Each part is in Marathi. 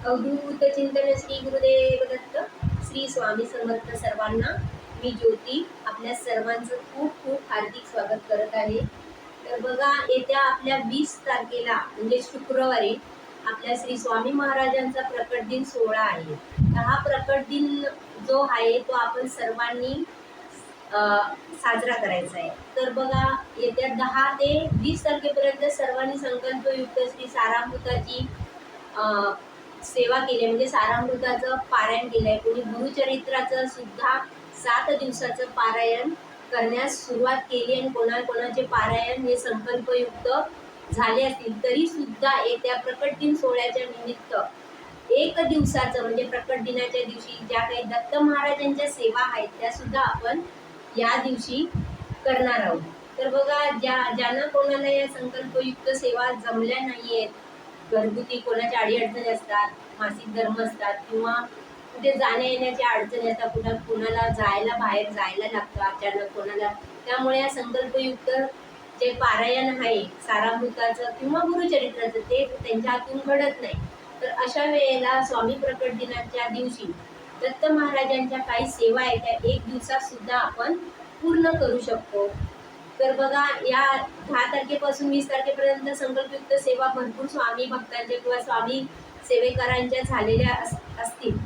अवधूत चिंतन श्री गुरुदेव दत्त. श्री स्वामी समर्थ सर्वांना. मी ज्योती आपल्या सर्वांचं खूप खूप हार्दिक स्वागत करत आहे. तर बघा, येत्या आपल्या 20 तारखेला म्हणजे शुक्रवारी आपल्या श्री स्वामी महाराजांचा प्रकट दिन सोहळा आहे. तर हा प्रकट दिन जो आहे तो आपण सर्वांनी साजरा करायचा आहे. तर बघा, येत्या 10 ते 20 तारखेपर्यंत सर्वांनी संकल्पयुक्त श्री सारामृताची सेवा केली, म्हणजे सारामृताचं पारायण केलंय. कोणी गुरुचरित्राचं सुद्धा 7 दिवसाचं पारायण करण्यास सुरुवात केली आणि कोणाकोणाचे पारायण हे संकल्पयुक्त झाले असतील तरी सुद्धा येत्या प्रकट दिन सोहळ्याच्या निमित्त 1 दिवसाचं म्हणजे प्रकट दिनाच्या दिवशी ज्या काही दत्त महाराजांच्या सेवा आहेत त्या सुद्धा आपण या दिवशी करणार आहोत. तर बघा, ज्यांना कोणाला या संकल्पयुक्त सेवा जमल्या नाही आहेत, घरगुती कोणाच्या अडीअडचणी असतात, मासिक धर्म असतात किंवा कुठे जाण्या येण्याच्या अडचणी असतात, कोणाला बाहेर जायला लागतं अचानक कोणाला, त्यामुळे या संकल्पयुक्त जे पारायण आहे सारामृताचं किंवा गुरुचरित्राचं ते त्यांच्या हातून घडत नाही. तर अशा वेळेला स्वामी प्रकट दिनाच्या दिवशी दत्त महाराजांच्या काही सेवा आहेत त्या 1 दिवसात सुद्धा आपण पूर्ण करू शकतो. तर बघा, या 10 तारखेपासून 20 तारखेपर्यंत संकल्पयुक्त सेवा भरपूर स्वामी भक्तांच्या किंवा स्वामी सेवेकरांच्या झालेल्या असतील.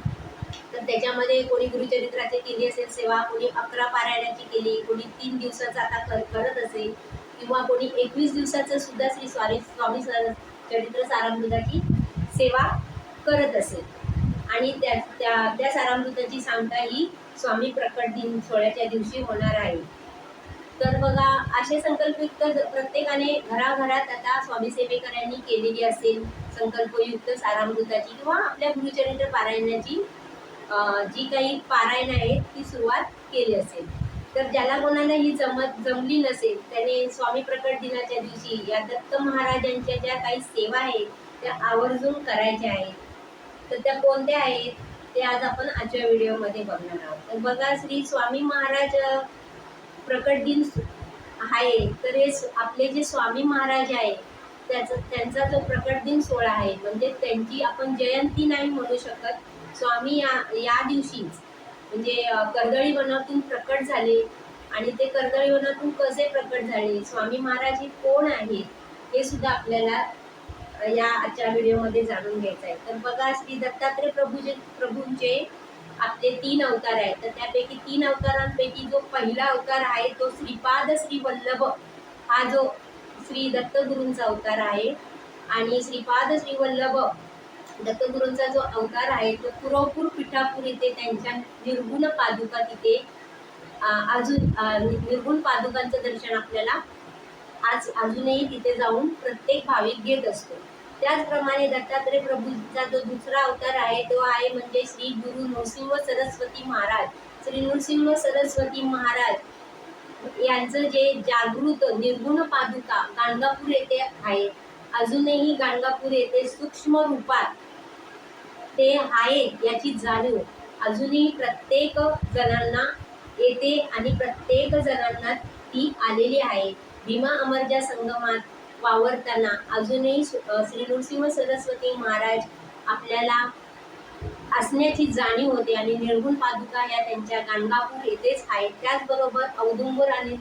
तर त्याच्यामध्ये कोणी गुरुचरित्राची केली असेल सेवा, कोणी 11 पारायणाची केली, कोणी 3 दिवसाचं आता करत असेल किंवा कोणी 21 दिवसाचं सुद्धा श्री स्वामी चरित्र सारामृताची सेवा करत असेल. आणि त्या सारामृताची सांगता ही स्वामी प्रकट दिन सोहळ्याच्या दिवशी होणार आहे. तर बघा, असे संकल्पयुक्त प्रत्येकाने घराघरात आता स्वामी सेवेकरांनी केलेली असेल संकल्पयुक्त सारामृताची किंवा आपल्या गुरुचरित्र पारायणाची जी काही पारायण आहेत ती सुरुवात केली असेल. तर ज्याला कोणाला ही जमली नसेल त्याने स्वामी प्रकट दिनाच्या दिवशी या दत्त महाराजांच्या ज्या काही सेवा आहेत त्या आवर्जून करायच्या आहेत. तर त्या कोणत्या आहेत ते आज आपण आजच्या व्हिडिओमध्ये बघणार आहोत. तर बघा, श्री स्वामी महाराज प्रकट दिन आहे. तर हे आपले जे स्वामी महाराज आहे त्यांचा जो प्रकट दिन सोहळा आहे, म्हणजे त्यांची आपण जयंती नाही म्हणू शकत. स्वामी या दिवशीच म्हणजे कर्दळी वनातून प्रकट झाले. आणि ते कर्दळी वनातून कसे प्रकट झाले, स्वामी महाराज हे कोण आहेत हे सुद्धा आपल्याला या आजच्या व्हिडिओमध्ये जाणून घ्यायचं आहे. तर बघा, श्री दत्तात्रय प्रभूंचे आपले 3 अवतार आहेत. तर त्यापैकी 3 अवतारांपैकी जो पहिला अवतार आहे तो श्रीपाद श्री वल्लभ हा जो श्री दत्तगुरूंचा अवतार आहे. आणि श्रीपाद श्री वल्लभ दत्तगुरूंचा जो अवतार आहे तो कुरवपूर पिठापूर इथे त्यांच्या निर्गुण पादुका तिथे निर्गुण पादुकांचं दर्शन आपल्याला अजूनही तिथे जाऊन प्रत्येक भाविक घेत असतो. त्याचप्रमाणे दत्तात्रय प्रभूंचा जो दुसरा अवतार आहे तो आहे म्हणजे श्री गुरु नृसिंह सरस्वती महाराज. श्री नृसिंह सरस्वती महाराज यांचं जे जागृत निर्गुण पादुका गाणगापूर येथे आहे. अजूनही गाणगापूर येथे सूक्ष्म रूपात ते आहे याची जाणीव अजूनही प्रत्येक जणांना येते आणि प्रत्येक जणांना ती आलेली आहे. भीमा अमरजा संगमात वावरताना अजूनही श्री नृसिंह सरस्वती महाराज आपल्याला असण्याची जाणीव होते आणि निर्गुण पादुका या त्यांच्या गाणगापूर येथेच आहेत. त्याचबरोबर औदुंबर आणि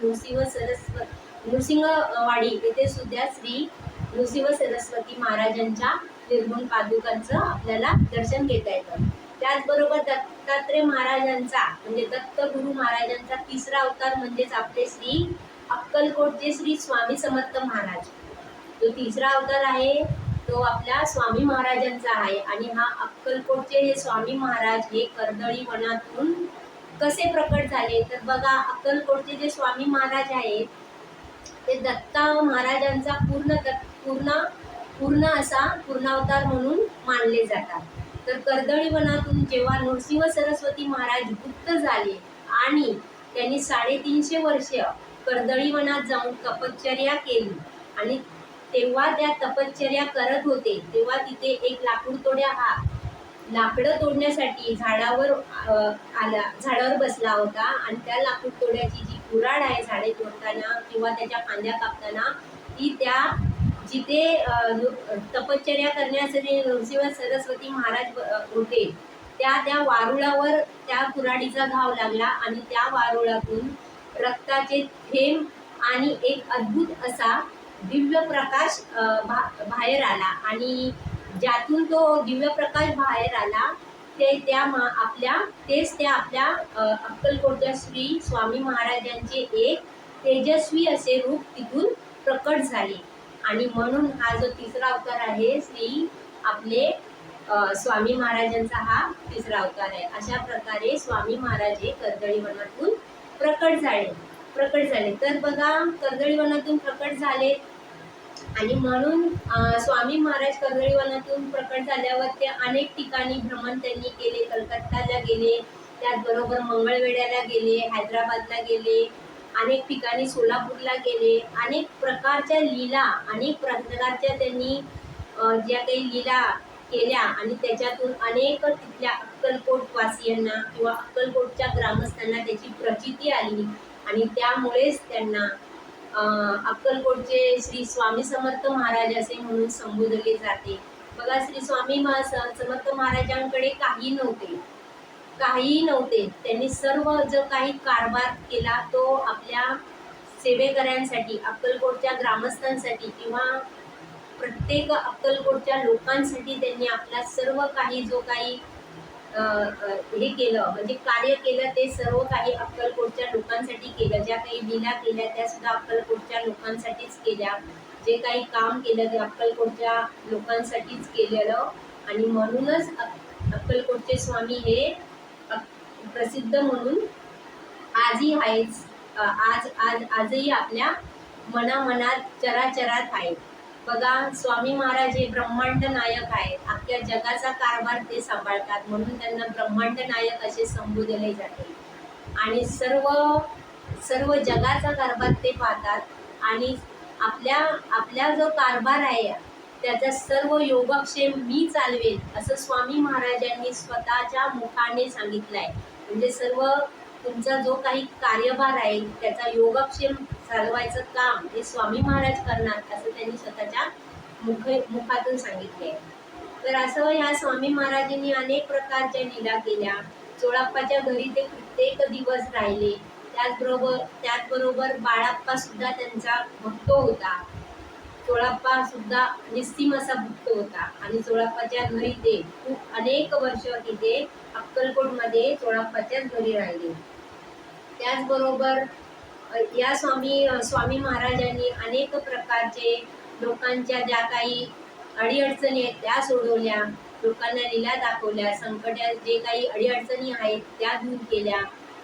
नृसिंहवाडी येथे सुद्धा श्री नृसिंह सरस्वती महाराजांच्या निर्गुण पादुकांचं आपल्याला दर्शन घेता येतं. त्याचबरोबर दत्तात्रय महाराजांचा म्हणजे दत्तगुरु महाराजांचा तिसरा अवतार म्हणजेच आपले श्री अक्कलकोटचे श्री स्वामी समर्थ महाराज. जो तिसरा अवतार आहे तो आपल्या स्वामी महाराजांचा आहे. आणि हा अक्कलकोटचे हे स्वामी महाराज हे कर्दळी वनातून कसे प्रकट झाले, तर बघा, अक्कलकोटचे जे स्वामी महाराज आहेत ते दत्ता महाराजांचा पूर्ण असा पूर्णावतार म्हणून मानले जातात. तर कर्दळी वनातून जेव्हा नृसिंह सरस्वती महाराज गुप्त झाले आणि त्यांनी 350 वर्ष कर्दळी वनात जाऊन तपश्चर्या केली आणि तेव्हा त्या तपश्चर्या करत होते तेव्हा तिथे एक लाकडं तोडण्यासाठी झाडावर बसला होता. आणि त्या लाकूड तोड्याची जी कुऱ्हाड आहे झाडे तोडताना किंवा त्याच्या फांद्या कापताना ती त्या जिथे तपश्चर्या करण्यासाठी नृसिंह सरस्वती महाराज होते, त्या वारुळावर त्या कुऱ्हाडीचा घाव लागला आणि त्या वारुळातून रक्ताचे थेंब आणि एक अद्भुत असा दिव्य प्रकाश बाहेर आला. आणि ज्यातून तो दिव्य प्रकाश बाहेर आला तेच त्या आपल्या अक्कलकोटच्या श्री स्वामी महाराजांचे एक तेजस्वी असे रूप तिथून प्रकट झाले. आणि म्हणून हा जो तिसरा अवतार आहे श्री आपले स्वामी महाराजांचा हा तिसरा अवतार आहे. अशा प्रकारे स्वामी महाराज हे कर्दळी वनातून प्रकट झाले. तर बघा, कर्दळी वनातून प्रकट झाले आणि म्हणून स्वामी महाराज कर्दळी वनातून प्रकट झाल्यावर ते अनेक ठिकाणी भ्रमण त्यांनी केले. कलकत्ताला गेले, त्याचबरोबर मंगळवेढ्याला गेले, हैदराबादला गेले, अनेक ठिकाणी सोलापूरला गेले. अनेक प्रकारच्या लीला, अनेक प्रकारच्या त्यांनी ज्या काही लीला केल्या आणि त्याच्यातून अनेक तिथल्या अक्कलकोटवासियांना किंवा अक्कलकोटच्या ग्रामस्थांना त्याची प्रचिती आली आणि त्यामुळेच त्यांना अक्कलकोटचे श्री स्वामी समर्थ महाराज असे म्हणून संबोधले जाते. बघा, श्री स्वामी समर्थ महाराजांकडे काहीही नव्हते. त्यांनी सर्व जो काही कारभार केला तो आपल्या सेवेकऱ्यांसाठी, अक्कलकोटच्या ग्रामस्थांसाठी किंवा प्रत्येक अक्कलकोटच्या लोकांसाठी त्यांनी आपला सर्व काही जो काही हे केलं, म्हणजे कार्य केलं, ते सर्व काही अक्कलकोटच्या लोकांसाठी केलं. ज्या काही लीला केल्या त्या सुद्धा अक्कलकोटच्या लोकांसाठीच केल्या. जे काही काम केलं ते अक्कलकोटच्या लोकांसाठीच केलेलं. आणि म्हणूनच अक्कलकोटचे स्वामी हे प्रसिद्ध म्हणून आजही आहेच. आजही आपल्या मनात चराचरात आहेत. बघा, स्वामी महाराज हे ब्रह्मांड नायक आहेत. अख्ख्या जगाचा कारभार ते सांभाळतात, म्हणून त्यांना ब्रह्मांड नायक असे संबोधले जाते. आणि सर्व जगाचा कारभार ते पाहतात आणि आपल्या जो कारभार आहे त्याचा सर्व योगक्षेम मी चालवेल असं स्वामी महाराजांनी स्वतःच्या मुखाने सांगितलं आहे. म्हणजे सर्व तुमचा जो काही कार्यभार आहे त्याचा योगक्षेम चालवायचं काम हे स्वामी महाराज करणार असं त्यांनी स्वतःच्या मुखातून सांगितले. तर असं ह्या स्वामी महाराजांनी अनेक प्रकारच्या लीला केल्या. चोळाप्पाच्या घरी ते प्रत्येक दिवस राहिले. त्याचबरोबर बाळाप्पा सुद्धा त्यांचा भक्त होता. चोळाप्पा सुद्धा निस्सीम असा भक्त होता आणि चोळाप्पाच्या घरी ते खूप अनेक वर्ष तिथे अक्कलकोटमध्ये चोळाप्पाच्याच घरी राहिले. त्याचबरोबर या स्वामी महाराजांनी अनेक प्रकारचे लोकांच्या ज्या काही अडीअडचणी आहेत त्या सोडवल्या, लोकांना लीला दाखवल्या, संकटात जे काही अडीअडचणी आहेत त्या दूर केल्या,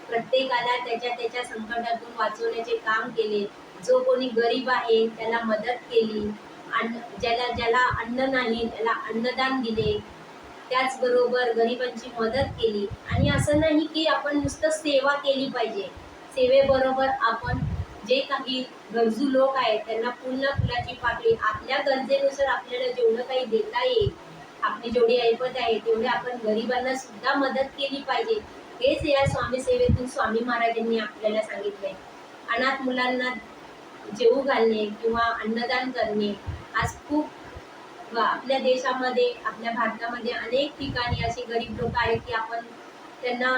प्रत्येकाला त्याच्या संकटातून वाचवण्याचे काम केले. जो कोणी गरीब आहे त्याला मदत केली, ज्याला अन्न नाही त्याला अन्नदान दिले, त्याचबरोबर गरिबांची मदत केली. आणि असं नाही की आपण नुसतं सेवा केली पाहिजे, सेवेबरोबर आपण जे काही गरजू लोक आहेत त्यांना फुलाची पाकळी आपल्या गरजेनुसार आपल्याला जेवढं काही देता येईल, आपली जेवढी ऐपत आहे तेवढे आपण गरिबांना सुद्धा मदत केली पाहिजे. हेच या स्वामी सेवेतून स्वामी महाराजांनी आपल्याला सांगितलंय. अनाथ मुलांना जेवू घालणे किंवा अन्नदान करणे. आज खूप आपल्या देशामध्ये, आपल्या भारतामध्ये अनेक ठिकाणी असे गरीब लोक आहेत की आपण त्यांना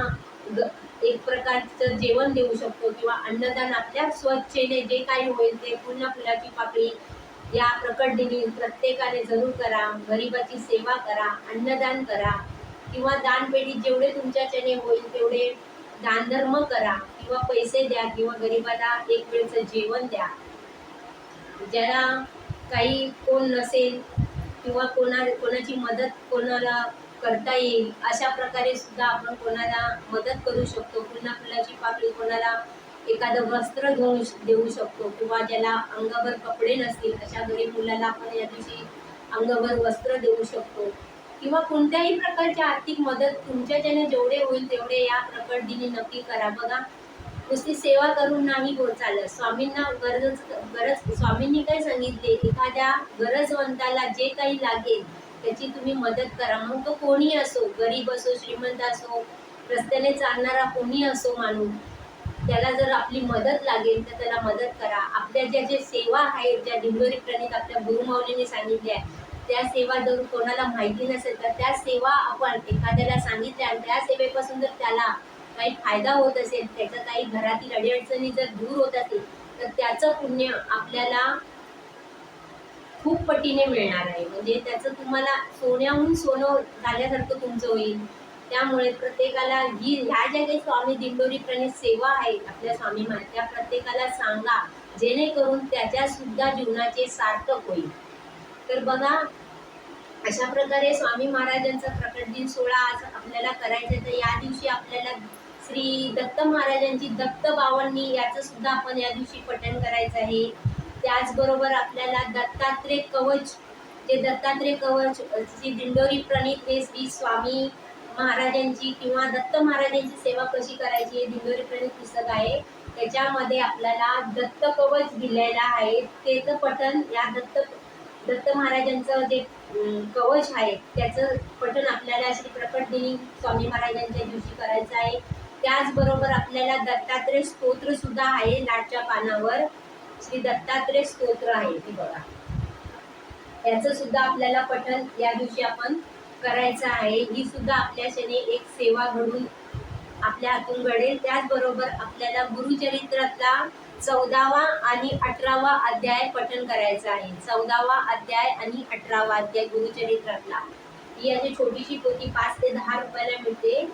एक प्रकारचं जेवण देऊ शकतो किंवा अन्नदान आपल्या स्वच्छेने जे काही होईल ते पुन्हा फुलाची पाकळी या प्रकट दिनी प्रत्येकाने जरूर करा. गरिबाची सेवा करा, अन्नदान करा किंवा दानपेटीत जेवढे तुमच्याच्याने होईल तेवढे दानधर्म करा किंवा पैसे द्या किंवा गरिबाला एक वेळचं जेवण द्या. ज्याला काही कोण नसेल किंवा कोणाची मदत कोणाला करता येईल अशा प्रकारे सुद्धा आपण कोणाला मदत करू शकतो. पुन्हा फुलाची पाकळी कोणाला एखादं वस्त्र देऊ शकतो किंवा ज्याला अंगावर कपडे नसतील अशा गरीब मुलाला आपण या दिवशी अंगावर वस्त्र देऊ शकतो किंवा कोणत्याही प्रकारची आर्थिक मदत तुमच्याच्याने जेवढे होईल तेवढे या प्रकट दिनी नक्की करा. बघा, नुसती सेवा करून नाही चालत. स्वामींनी काय सांगितले, एखाद्या गरजवंताला जे काही लागेल त्याची तुम्ही मदत करा. मग तो कोणी असो, गरीब असो, श्रीमंत असो, रस्त्याने चालणारा कोणी असो माणूस, त्याला जर आपली मदत लागेल तर त्याला मदत करा. आपल्या ज्या सेवा आहेत, ज्या दिंडोरी प्रणित आपल्या गुरुमाऊलींनी सांगितल्या त्या सेवा जर कोणाला माहिती नसेल तर त्या सेवा आपण एखाद्याला सांगितल्या आणि त्या सेवेपासून जर त्याला काही फायदा होत असेल, त्याच्या काही घरातील अडीअडचणी जर दूर होत असेल तर त्याचं पुण्य आपल्याला खूप पटीने मिळणार आहे. म्हणजे त्याचं तुम्हाला सोन्याहून सोनं झाल्यासारखं तुमचं होईल. त्यामुळे प्रत्येकाला ह्या ज्या काही स्वामी दिंडोरी प्रणित सेवा आहेत आपल्या स्वामी महाराज, त्या प्रत्येकाला सांगा, जेणेकरून त्याच्या सुद्धा जीवनाचे सार्थक होईल. तर बघा, अशा प्रकारे स्वामी महाराजांचा प्रकट दिन सोहळा आज आपल्याला करायचा. तर या दिवशी आपल्याला श्री दत्त महाराजांची दत्त बावन्नी याचं सुद्धा आपण या दिवशी पठण करायचं आहे. त्याचबरोबर आपल्याला दत्तात्रेय कवच, जे दत्तात्रेय कवच श्री दिंडोरी प्रणित हे श्री स्वामी महाराजांची किंवा दत्त महाराजांची सेवा कशी करायची हे दिंडोरी प्रणित पुस्तक आहे. त्याच्यामध्ये आपल्याला दत्त कवच दिलेलं आहे. त्याचं पठण या दत्त महाराजांचं जे कवच आहे त्याचं पठण आपल्याला श्री प्रकट दिनी स्वामी महाराजांच्या दिवशी करायचं आहे. त्याचबरोबर आपल्याला दत्तात्रेय स्तोत्र सुद्धा आहे. लाटच्या पानावर श्री दत्तात्रेय स्तोत्र आहे ते बघा, याचं सुद्धा आपल्याला पठण या दिवशी आपण करायचं आहे. ही सुद्धा आपल्याच्याने एक सेवा घडून आपल्या हातून घडेल. त्याचबरोबर आपल्याला गुरुचरित्रातला 14वा आणि 18वा अध्याय पठण करायचा आहे. 14वा अध्याय आणि 18वा अध्याय गुरुचरित्रातला. ही अशी छोटीशी पोथी 5 ते 10 रुपयाला मिळते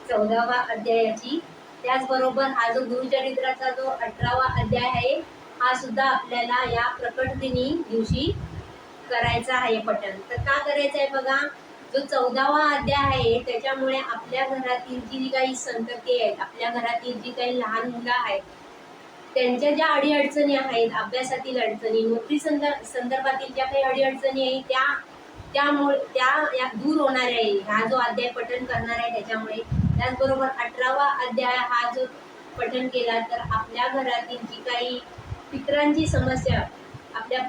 14वा अध्यायाची. त्याचबरोबर हा जो गुरुचरित्राचा जो 18वा अध्याय आहे हा सुद्धा आपल्याला या प्रकट दिनी दिवशी करायचा आहे पठण. तर का करायचं आहे बघा, जो 14वा अध्याय आहे त्याच्यामुळे आपल्या घरातील जी काही संतती आहेत, आपल्या घरातील जी काही लहान मुलं आहेत, त्यांच्या ज्या अडीअडचणी आहेत, अभ्यासातील अडचणी, नोकरी संदर्भातील ज्या काही अडीअडचणी आहेत त्या दूर होणार आहे हा जो अध्याय पठण करणार आहे त्याच्यामुळे. त्याचबरोबर 18वा अध्याय हा जो पठण केला तर आपल्या घरातील जी काही पितरांची समस्या, आपल्या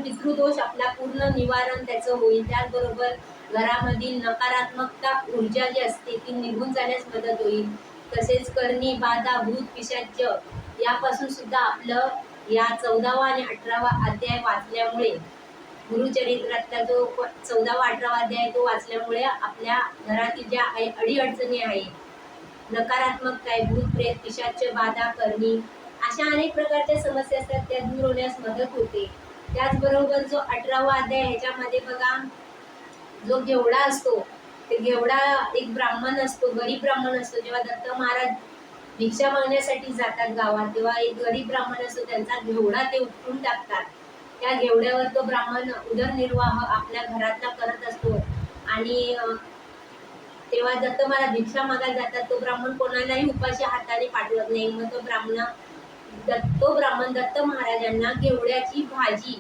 पितृदोष आपला पूर्ण निवारण त्याचं होईल. त्याचबरोबर घरामधील नकारात्मकता ऊर्जा जी असते ती निघून जाण्यास मदत होईल. तसेच करणी, बाधा, भूत, पिशाच यापासून सुद्धा आपलं या 14वा आणि 18वा अध्याय वाचल्यामुळे, गुरुचरित्रातला जो 14वा 18वा अध्याय तो वाचल्यामुळे आपल्या घरातील ज्या अडीअडचणी आहेत, नकारात्मकता आहे, भूत, प्रेत, पिशाच बाधा, करणी, अशा अनेक प्रकारच्या समस्या असतात त्या दूर होण्यास मदत होते. त्याचबरोबर जो 18वा अध्याय ह्याच्यामध्ये बघा, जो घेवडा असतो ते घेवडा एक ब्राह्मण असतो, गरीब ब्राह्मण असतो. जेव्हा दत्त महाराज भिक्षा मागण्यासाठी जातात गावात तेव्हा एक गरीब ब्राह्मण असतो, त्यांचा घेवडा ते उपटून टाकतात. त्या घेवड्यावर तो ब्राह्मण उदरनिर्वाह आपल्या घरातला करत असतो. आणि तेव्हा दत्त महाराज भिक्षा मागायला जातात. तो ब्राह्मण कोणालाही उपाशी हाताने पाठवत नाही. मग तो ब्राह्मण दत्त महाराजांना घेवड्याची भाजी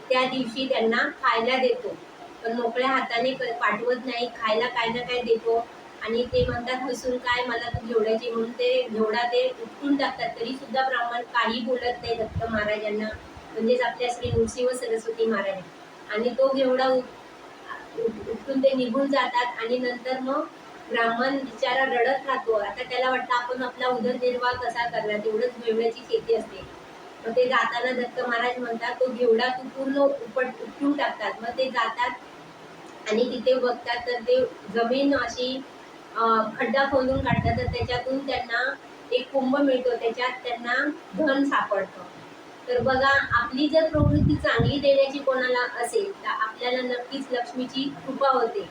त्या दिवशी त्यांना खायला देतो, पण मोकळ्या हाताने पाठवत नाही. खायला काय ना काय देतो. आणि ते म्हणतात हसून, काय मला तू घेवड्याची, म्हणून ते घेवडा ते उपटून टाकतात. तरी सुद्धा ब्राह्मण काही बोलत नाही दत्त महाराजांना, म्हणजेच आपल्या श्री नृसिंह सरस्वती महाराज. आणि तो घेवडा उपटून ते निघून जातात. आणि नंतर मग ब्राह्मण बिचारा रडत राहतो. आता त्याला वाटतं आपण आपला उदरनिर्वाह कसा करणार, तेवढंच घेवड्याची शेती असते. मग ते जाताना दत्त महाराज म्हणतात तो घेवडा तू पूर्ण उपटून टाकतात. मग ते जातात आणि तिथे बघतात तर ते जमीन अशी खड्डा खोदून काढतात. तर त्याच्यातून त्यांना एक कुंभ मिळतो, त्याच्यात त्यांना धन सापडतं. तर बघा, आपली जर प्रवृत्ती चांगली देण्याची कोणाला असेल तर आपल्याला नक्कीच लक्ष्मीची कृपा होते.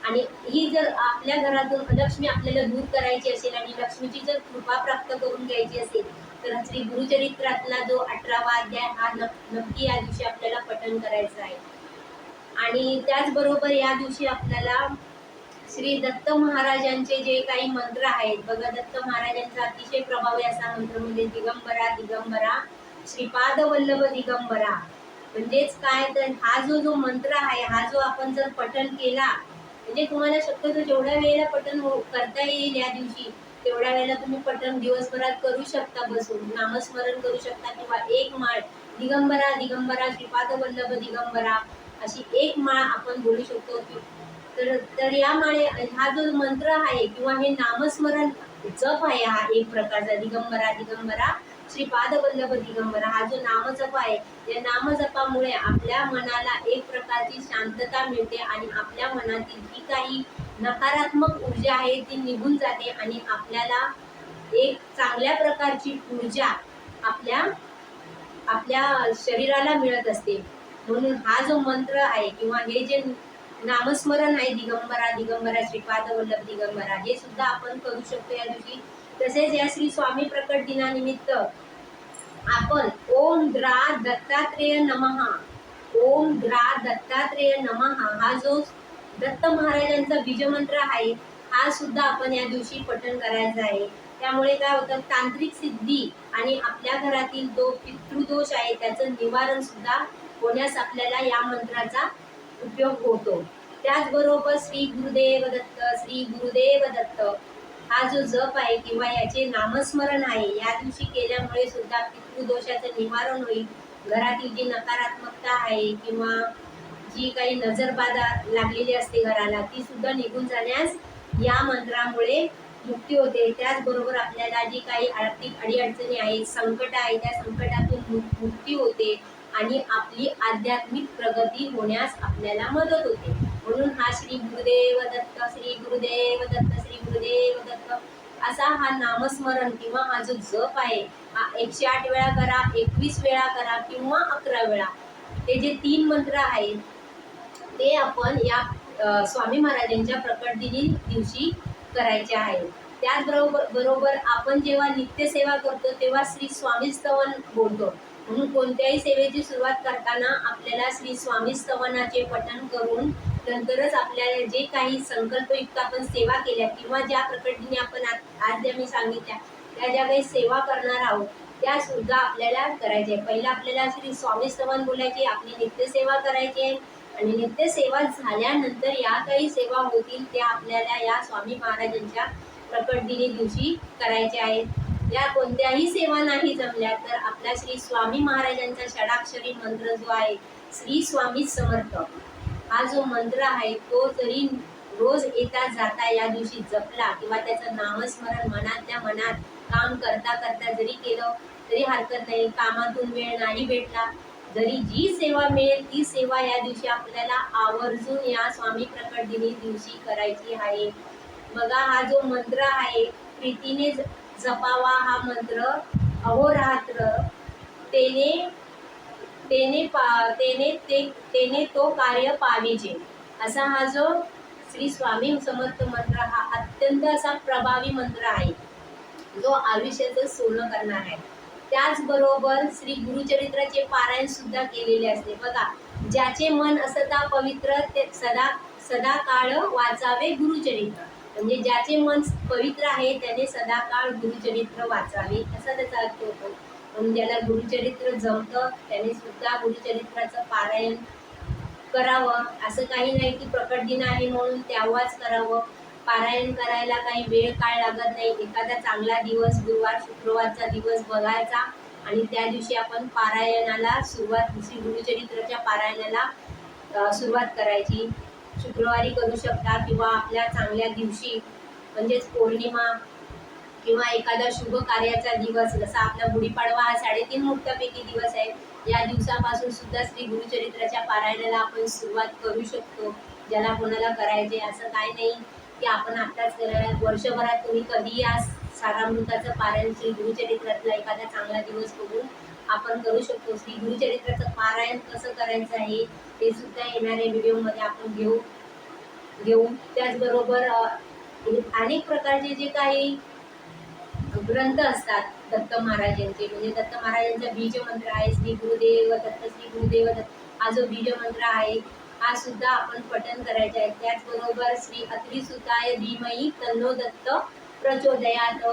आणि ही जर आपल्या घरातून लक्ष्मी आपल्याला दूर करायची असेल आणि लक्ष्मीची जर कृपा प्राप्त करून घ्यायची असेल तर श्री गुरुचरित्रातला जो 18वा अध्याय हा नक्की या दिवशी आपल्याला पठण करायचा आहे. आणि त्याचबरोबर या दिवशी आपल्याला श्री दत्त महाराजांचे जे काही मंत्र आहेत बघा, दत्त महाराजांचा अतिशय प्रभावी असा मंत्र म्हणजे दिगंबरा दिगंबरा श्रीपाद वल्लभ दिगंबरा. म्हणजेच काय तर हा जो मंत्र आहे हा जो आपण जर पठण केला, म्हणजे तुम्हाला शक्यतो जेवढ्या वेळेला पठण करता येईल या दिवशी तेवढ्या वेळेला तुम्ही पठण दिवसभरात करू शकता, बसून नामस्मरण करू शकता. किंवा एक माळ दिगंबरा दिगंबरा श्रीपाद वल्लभ दिगंबरा अशी एक माळ आपण बोलू शकतो. तर या माळे हा जो मंत्र आहे किंवा हे नामस्मरण जप आहे हा एक प्रकारचा दिगंबरा दिगंबरा श्रीपाद वल्लभ दिगंबरा, हा जो नामजप आहे या नामजपामुळे आपल्या मनाला एक प्रकारची शांतता मिळते आणि आपल्या मनातील जी काही नकारात्मक ऊर्जा आहे ती निघून जाते आणि आपल्याला एक चांगल्या प्रकारची ऊर्जा आपल्या आपल्या शरीराला मिळत असते. म्हणून हा जो मंत्र आहे किंवा हे जे नामस्मरण आहे दिगंबरा दिगंबरा श्रीपाद वल्लभ दिगंबरा, हे सुद्धा आपण करू शकतो या दिवशी. तसेच या श्री स्वामी प्रकट दिनानिमित्त आपण ओम द्रा दत्तात्रेय नमः, ओम द्रा दत्तात्रेय नमः हा जो दत्त महाराजांचा बीजमंत्र आहे हा सुद्धा आपण या दिवशी पठण करायचा आहे. त्यामुळे काय होतं, तांत्रिक सिद्धी आणि आपल्या घरातील जो पितृदोष आहे त्याचं निवारण सुद्धा होण्यास आपल्याला या मंत्राचा उपयोग होतो. त्याचबरोबर श्री गुरुदेव दत्त, श्री गुरुदेव दत्त हा जो जप आहे किंवा याचे नामस्मरण आहे या दिवशी केल्यामुळे सुद्धा पितृदोषाचं निवारण होईल. घरातील जी नकारात्मकता आहे किंवा जी काही नजरबाधा लागलेली असते घराला ती सुद्धा निघून जाण्यास या मंत्रामुळे मुक्ती होते. त्याचबरोबर आपल्याला जी काही आर्थिक अडीअडचणी आहेत, संकट आहे, त्या संकटातून मुक्ती होते आणि आपली आध्यात्मिक प्रगती होण्यास आपल्याला मदत होते. म्हणून हा श्री गुरुदेव दत्त, श्री गुरुदेव दत्त, श्री गुरुदेव दत्त असा हा नामस्मरण किंवा हा जो जप आहे हा 108 वेळा करा, 21 वेळा करा किंवा 11 वेळा. हे जे 3 मंत्र आहेत ते आपण या स्वामी महाराजांच्या प्रकट दिवशी करायचे आहे. त्याचबरोबर आपण जेव्हा नित्यसेवा करतो तेव्हा श्री स्वामी स्तवन बोलतो. म्हणून कोणत्याही सेवेची सुरुवात करताना आपल्याला श्री स्वामी स्तवनाचे पठण करून नंतरच आपल्याला जे काही संकल्पयुक्त आपण सेवा केल्या किंवा ज्या प्रकटदिनी आपण आज ज्या मी सांगितल्या त्या ज्या काही सेवा करणार आहोत त्या सुद्धा आपल्याला करायचे. पहिला आपल्याला श्री स्वामी स्तवन बोलायचे, आपली नित्यसेवा करायची आहे आणि नित्यसेवा झाल्यानंतर या काही सेवा होतील त्या आपल्याला या स्वामी महाराजांच्या प्रकट दिवशी करायचे आहेत. या कोणत्याही सेवा नाही जमल्या तर आपला श्री स्वामी महाराजांचा षडाक्षरी मंत्र जो आहे श्री स्वामी समर्थ हा जो मंत्र आहे तो जरी रोज येता जाता या दिवशी जपला किंवा त्याचं नामस्मरण मनातल्या मनात काम करता करता जरी केलं तरी हरकत नाही. कामातून वेळ नाही भेटला जरी जी सेवा मिळेल ती सेवा या दिवशी आपल्याला आवर्जून या स्वामी प्रकट दिवशी करायची आहे. बघा हा जो मंत्र आहे प्रीतीने जपावा, हा मंत्र अहोरात्र तेने तो कार्य पाविजे असा हा जो श्री स्वामी समर्थ मंत्र हा अत्यंत असा प्रभावी मंत्र आहे जो आयुष्याचं सोनं करणार आहे. त्याचबरोबर श्री गुरुचरित्राचे पारायण सुद्धा केलेले असते. बघा, ज्याचे मन असता पवित्र ते सदा काळ वाचावे गुरुचरित्र, म्हणजे ज्याचे मन पवित्र आहे त्याने सदा काळ गुरुचरित्र वाचावे असा त्याचा अर्थ होतो. म्हणून ज्याला गुरुचरित्र जमतं त्याने सुद्धा गुरुचरित्राचं पारायण करावं. असं काही नाही की प्रकट दिन आहे म्हणून तेव्हाच करावं. पारायण करायला काही वेळ काळ लागत नाही. एखादा चांगला दिवस गुरुवार शुक्रवारचा दिवस बघायचा आणि त्या दिवशी आपण पारायणाला श्री गुरुचरित्राच्या पारायणाला सुरुवात करायची. शुक्रवारी करू शकता किंवा आपल्या चांगल्या दिवशी म्हणजेच पौर्णिमा किंवा एखादा शुभ कार्याचा दिवस जसा आपला गुढीपाडवा हा 3.5 मुहूर्तापैकी दिवस आहे या दिवसापासून सुद्धा श्री गुरुचरित्राच्या पारायणाला आपण सुरुवात करू शकतो. ज्याला कोणाला करायचे असं काय नाही की आपण आत्ताच करायला. वर्षभरात तुम्ही कधी या सारामृताचं पारायण श्री गुरुचरित्रातला एखादा चांगला दिवस बघून आपण करू शकतो. श्री गुरुचरित्राचं पारायण कसं करायचं आहे ते सुद्धा येणाऱ्या व्हिडिओमध्ये आपण घेऊ. त्याचबरोबर अनेक प्रकारचे जे काही ग्रंथ असतात दत्त महाराजांचे, म्हणजे दत्त महाराजांचा बीज मंत्र आहे श्री गुरुदेव दत्त, श्री गुरुदेव दत्त हा जो बीज मंत्र आहे हा सुद्धा आपण पठण करायचा आहे. त्याचबरोबर श्री अत्रिसुताय धीमहि तन्नो दत्त प्रचोदयात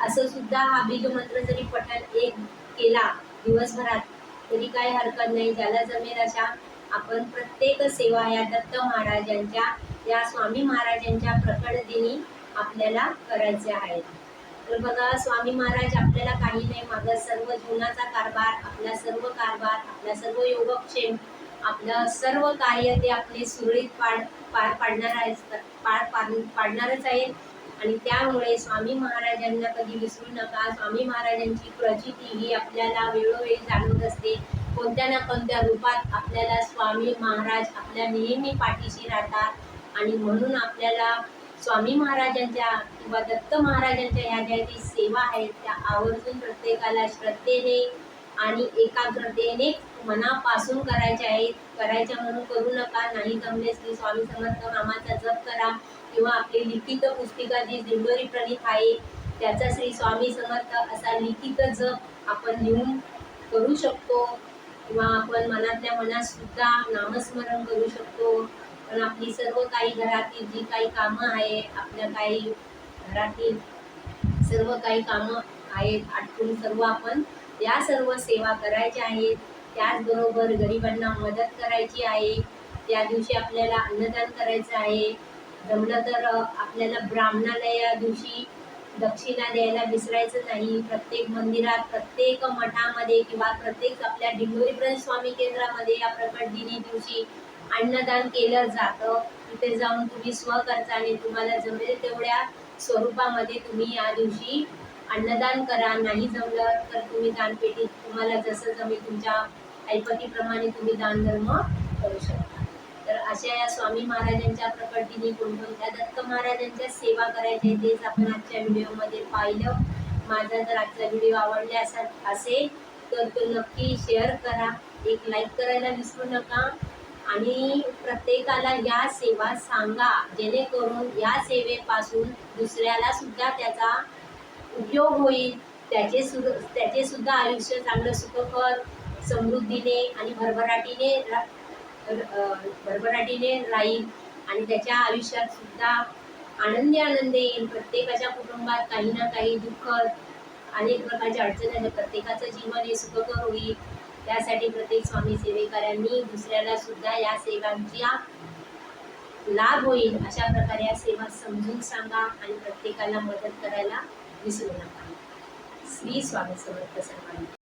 असं सुद्धा हा बीज मंत्र जरी पठण एक केला दिवसभरात तरी काही हरकत नाही. ज्याला जमेल अशा आपण प्रत्येक सेवा या दत्त महाराजांच्या या स्वामी महाराजांच्या प्रकट दिनी आपल्याला करायचे आहेत. तर बघा, स्वामी महाराज आपल्याला काही नाही मागत, सर्व जीवनाचा कारभार, आपला सर्व कारभार, आपला सर्व योगक्षेम, आपलं सर्व कार्य ते आपले सुरळीत पार पाडणारच आहेत. आणि त्यामुळे स्वामी महाराजांना कधी विसरू नका. स्वामी महाराजांची प्रचिती ही आपल्याला वेळोवेळी जाणवत असते. कोणत्या ना कोणत्या रूपात आपल्याला स्वामी महाराज आपल्या नेहमी पाठीशी राहतात आणि म्हणून आपल्याला स्वामी महाराजांच्या किंवा दत्त महाराजांच्या ह्या ज्या काही सेवा आहेत त्या आवर्जून प्रत्येकाला श्रद्धेने आणि एकाग्रतेने मनापासून करायच्या आहेत. करायच्या म्हणून करू नका. नाही जमले श्री स्वामी समर्थ नामाचा जप करा किंवा आपली लिखित पुस्तिका जी दिंडोरी प्रणीत आहे त्याचा श्री स्वामी समर्थ असा लिखित जप आपण लिहून करू शकतो किंवा आपण मनातल्या मनात सुद्धा नामस्मरण करू शकतो. पण आपली सर्व काही घरातील जी काही कामं आहे, आपल्या काही घरातील सर्व काही कामं आहेत आटपून सर्व आपण या सर्व सेवा करायच्या आहेत. त्याचबरोबर गरिबांना मदत करायची आहे. त्या दिवशी आपल्याला अन्नदान करायचं आहे. जमलं तर आपल्याला ब्राह्मणाला या दिवशी दक्षिणा द्यायला विसरायचं नाही. प्रत्येक मंदिरात, प्रत्येक मठामध्ये किंवा प्रत्येक आपल्या दिंडोरी स्वामी केंद्रामध्ये या प्रकट दिनी दिवशी अन्नदान केलं जातं. तिथे जाऊन तुम्ही स्वखर्चाने तुम्हाला जमेल तेवढ्या स्वरूपामध्ये तुम्ही या दिवशी अन्नदान करा. नाही जमलं तर तुम्ही दानपेटीत तुम्हाला जसं जमेल तुमच्या ऐपतीप्रमाणे तुम्ही दानधर्म करू शकता. तर अशा या स्वामी महाराजांच्या प्रकटीने कोणकोणत्या दत्त महाराजांच्या सेवा करायच्या तेच आपण आजच्या व्हिडिओमध्ये पाहिलं. माझा जर आजचा व्हिडिओ आवडला असेल तर तो नक्की शेअर करा. एक लाईक करायला विसरू नका आणि प्रत्येकाला या सेवा सांगा जेणेकरून या सेवेपासून दुसऱ्याला सुद्धा त्याचा उपयोग होईल. त्याचे सुद्धा आयुष्य चांगलं सुखकर समृद्धीने आणि भरभराटीने राहील आणि त्याच्या आयुष्यात सुद्धा आनंदी येईल. प्रत्येकाच्या कुटुंबात काही ना काही दुःख अनेक प्रकारच्या अडचणी प्रत्येकाचं जीवन हे सुखकर होईल. त्यासाठी प्रत्येक स्वामी सेवेकरांनी दुसऱ्याला सुद्धा या सेवांचा लाभ होईल अशा प्रकारे या सेवा समजून सांगा आणि प्रत्येकाला मदत करायला विसरू नका. श्री स्वामी समर्थ सर्वांना.